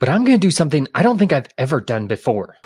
But I'm going to do something I don't think I've ever done before.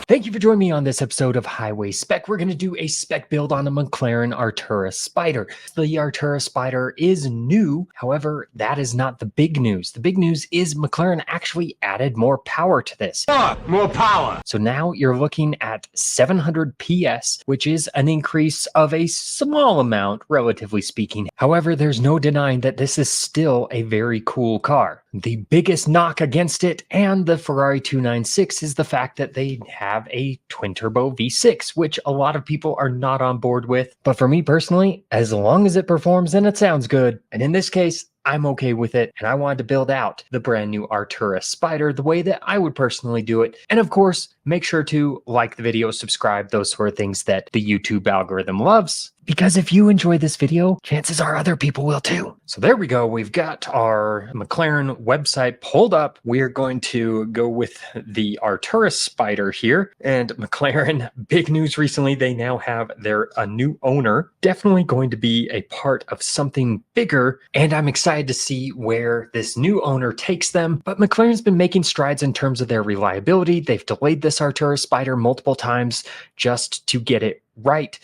Thank you for joining me on this episode of HWYSpec. We're going to do a spec build on a McLaren Artura Spider. The Artura Spider is new. However, that is not the big news. The big news is McLaren actually added more power to this. More power! So now you're looking at 700 PS, which is an increase of a small amount, relatively speaking. However, there's no denying that this is still a very cool car. The biggest knock against it and the Ferrari 296 is the fact that they have a twin-turbo V6, which a lot of people are not on board with. But for me personally, as long as it performs and it sounds good, and in this case, I'm okay with it, and I wanted to build out the brand new Artura Spider the way that I would personally do it. And of course, make sure to like the video, subscribe, those sort of things that the YouTube algorithm loves. Because if you enjoy this video, chances are other people will too. So there we go. We've got our McLaren website pulled up. We're going to go with the Artura Spider here. And McLaren, big news recently, they now have a new owner. Definitely going to be a part of something bigger. And I'm excited to see where this new owner takes them. But McLaren's been making strides in terms of their reliability. They've delayed this Artura Spider multiple times just to get it right.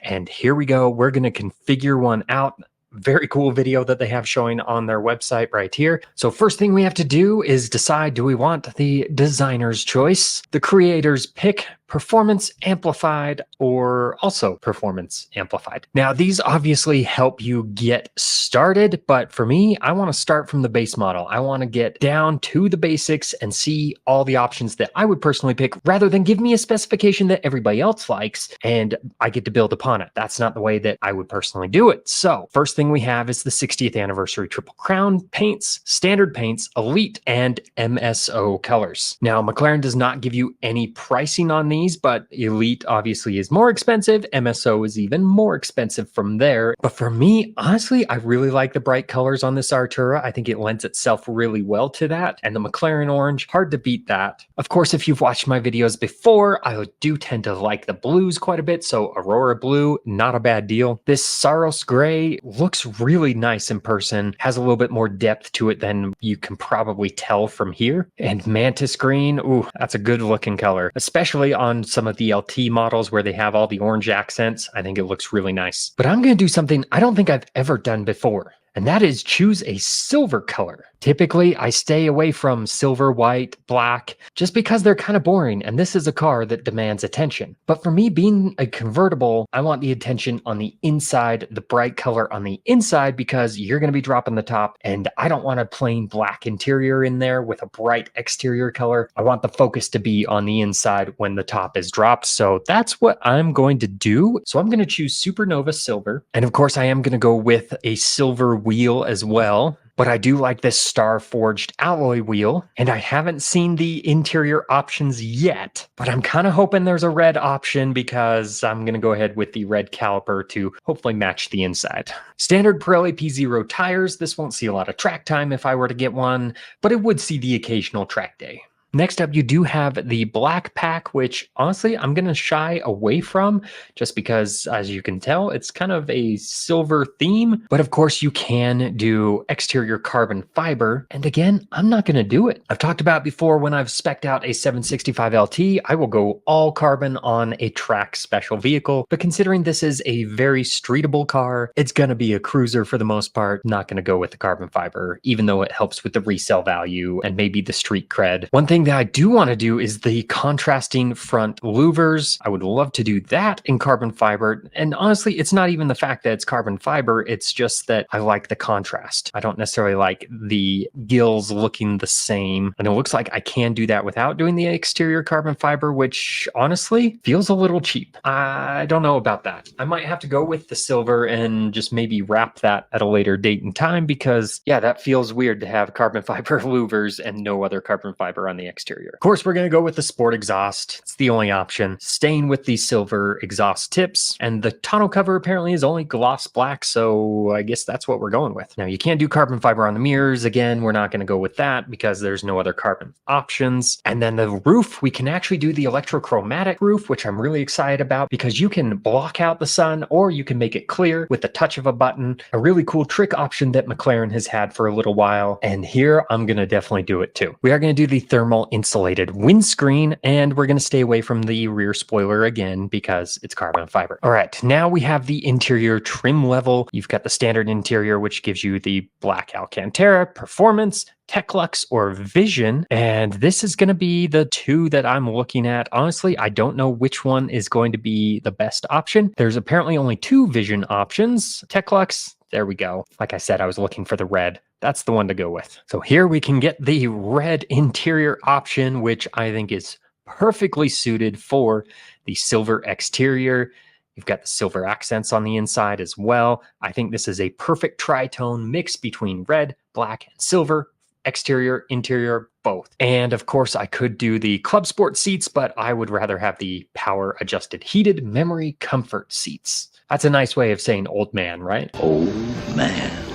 And here we go. We're going to configure one out. Very cool video that they have showing on their website right here. So first thing we have to do is decide, do we want the designer's choice, the creator's pick, performance amplified, or also performance amplified? Now, these obviously help you get started, but for me, I want to start from the base model. I want to get down to the basics and see all the options that I would personally pick rather than give me a specification that everybody else likes and I get to build upon it. That's not the way that I would personally do it. So first thing we have is the 60th anniversary Triple Crown paints, standard paints, elite, and MSO colors. Now, McLaren does not give you any pricing on these, but elite obviously is more expensive. MSO is even more expensive from there. But for me, honestly, I really like the bright colors on this Artura. I think it lends itself really well to that. And the McLaren orange, hard to beat that. Of course, if you've watched my videos before, I do tend to like the blues quite a bit. So Aurora blue, not a bad deal. This Saros gray looks really nice in person, has a little bit more depth to it than you can probably tell from here. And Mantis green, ooh, that's a good looking color, especially on some of the LT models where they have all the orange accents. I think it looks really nice. But I'm going to do something I don't think I've ever done before, and that is choose a silver color. Typically, I stay away from silver, white, black, just because they're kind of boring, and this is a car that demands attention. But for me, being a convertible, I want the attention on the inside, the bright color on the inside, because you're going to be dropping the top, and I don't want a plain black interior in there with a bright exterior color. I want the focus to be on the inside when the top is dropped, so that's what I'm going to do. So I'm going to choose Supernova Silver, and of course, I am going to go with a silver wheel as well. But I do like this star forged alloy wheel, and I haven't seen the interior options yet, but I'm kind of hoping there's a red option because I'm going to go ahead with the red caliper to hopefully match the inside. Standard Pirelli P0 tires. This won't see a lot of track time if I were to get one, but it would see the occasional track day. Next up, you do have the black pack, which honestly, I'm going to shy away from just because, as you can tell, it's kind of a silver theme. But of course, you can do exterior carbon fiber. And again, I'm not going to do it. I've talked about before when I've spec'd out a 765 LT, I will go all carbon on a track special vehicle. But considering this is a very streetable car, it's going to be a cruiser for the most part. Not going to go with the carbon fiber, even though it helps with the resale value and maybe the street cred. One thing that I do want to do is the contrasting front louvers. I would love to do that in carbon fiber. And honestly, it's not even the fact that it's carbon fiber. It's just that I like the contrast. I don't necessarily like the gills looking the same. And it looks like I can do that without doing the exterior carbon fiber, which honestly feels a little cheap. I don't know about that. I might have to go with the silver and just maybe wrap that at a later date and time because, yeah, that feels weird to have carbon fiber louvers and no other carbon fiber on the exterior. Of course, we're going to go with the sport exhaust. It's the only option. Staying with the silver exhaust tips, and the tonneau cover apparently is only gloss black, so I guess that's what we're going with. Now, you can't do carbon fiber on the mirrors. Again, we're not going to go with that because there's no other carbon options. And then the roof, we can actually do the electrochromatic roof, which I'm really excited about because you can block out the sun or you can make it clear with the touch of a button. A really cool trick option that McLaren has had for a little while. And here I'm going to definitely do it too. We are going to do the thermal insulated windscreen, and we're going to stay away from the rear spoiler again because it's carbon fiber. All right, now we have the interior trim level. You've got the standard interior, which gives you the black Alcantara, Performance, Techlux, or Vision. And this is going to be the two that I'm looking at. Honestly, I don't know which one is going to be the best option. There's apparently only two Vision options. Techlux, there we go. Like I said, I was looking for the red. That's the one to go with. So here we can get the red interior option, which I think is perfectly suited for the silver exterior. You've got the silver accents on the inside as well. I think this is a perfect tritone mix between red, black, and silver. Exterior, interior, both. And of course, I could do the Club Sport seats, but I would rather have the power adjusted heated memory comfort seats. That's a nice way of saying old man, right? Old man.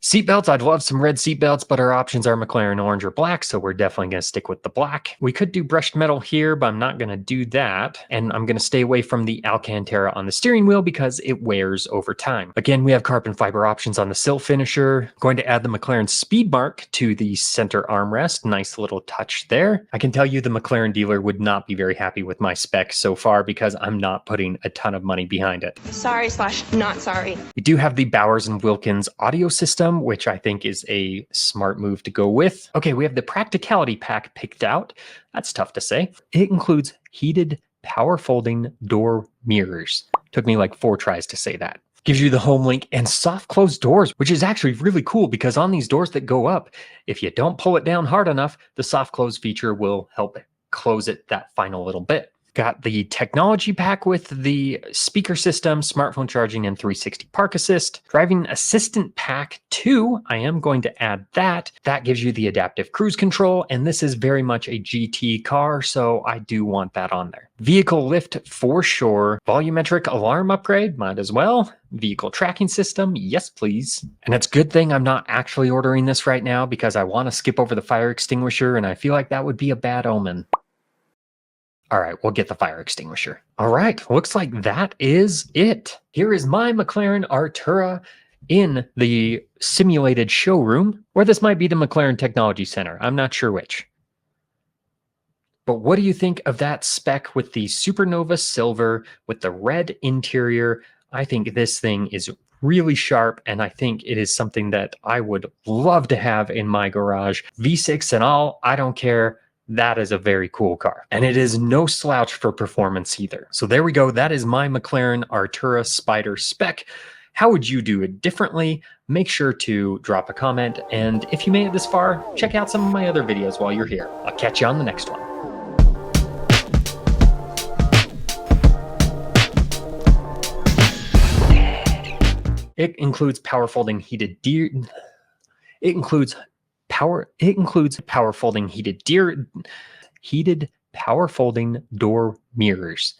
Seatbelts, I'd love some red seatbelts, but our options are McLaren orange or black, so we're definitely going to stick with the black. We could do brushed metal here, but I'm not going to do that. And I'm going to stay away from the Alcantara on the steering wheel because it wears over time. Again, we have carbon fiber options on the sill finisher. Going to add the McLaren speed mark to the center armrest. Nice little touch there. I can tell you the McLaren dealer would not be very happy with my spec so far because I'm not putting a ton of money behind it. Sorry/not sorry. We do have the Bowers & Wilkins audio system, which I think is a smart move to go with. Okay, we have the practicality pack picked out. That's tough to say. It includes heated power folding door mirrors. Took me like 4 tries to say that. Gives you the home link and soft close doors, which is actually really cool because on these doors that go up, if you don't pull it down hard enough, the soft close feature will help close it that final little bit. Got the technology pack with the speaker system, smartphone charging, and 360 park assist. Driving assistant pack 2, I am going to add that. That gives you the adaptive cruise control, and this is very much a GT car, so I do want that on there. Vehicle lift for sure. Volumetric alarm upgrade, might as well. Vehicle tracking system, yes please. And it's a good thing I'm not actually ordering this right now because I want to skip over the fire extinguisher, and I feel like that would be a bad omen. All right, we'll get the fire extinguisher. All right, looks like that is it. Here is my McLaren Artura in the simulated showroom, or this might be the McLaren Technology Center. I'm not sure which. But what do you think of that spec with the Supernova Silver with the red interior? I think this thing is really sharp, and I think it is something that I would love to have in my garage. V6 and all, I don't care. That is a very cool car. And it is no slouch for performance either. So there we go. That is my McLaren Artura Spider spec. How would you do it differently? Make sure to drop a comment. And if you made it this far, check out some of my other videos while you're here. I'll catch you on the next one. It includes power folding heated power folding heated power folding door mirrors.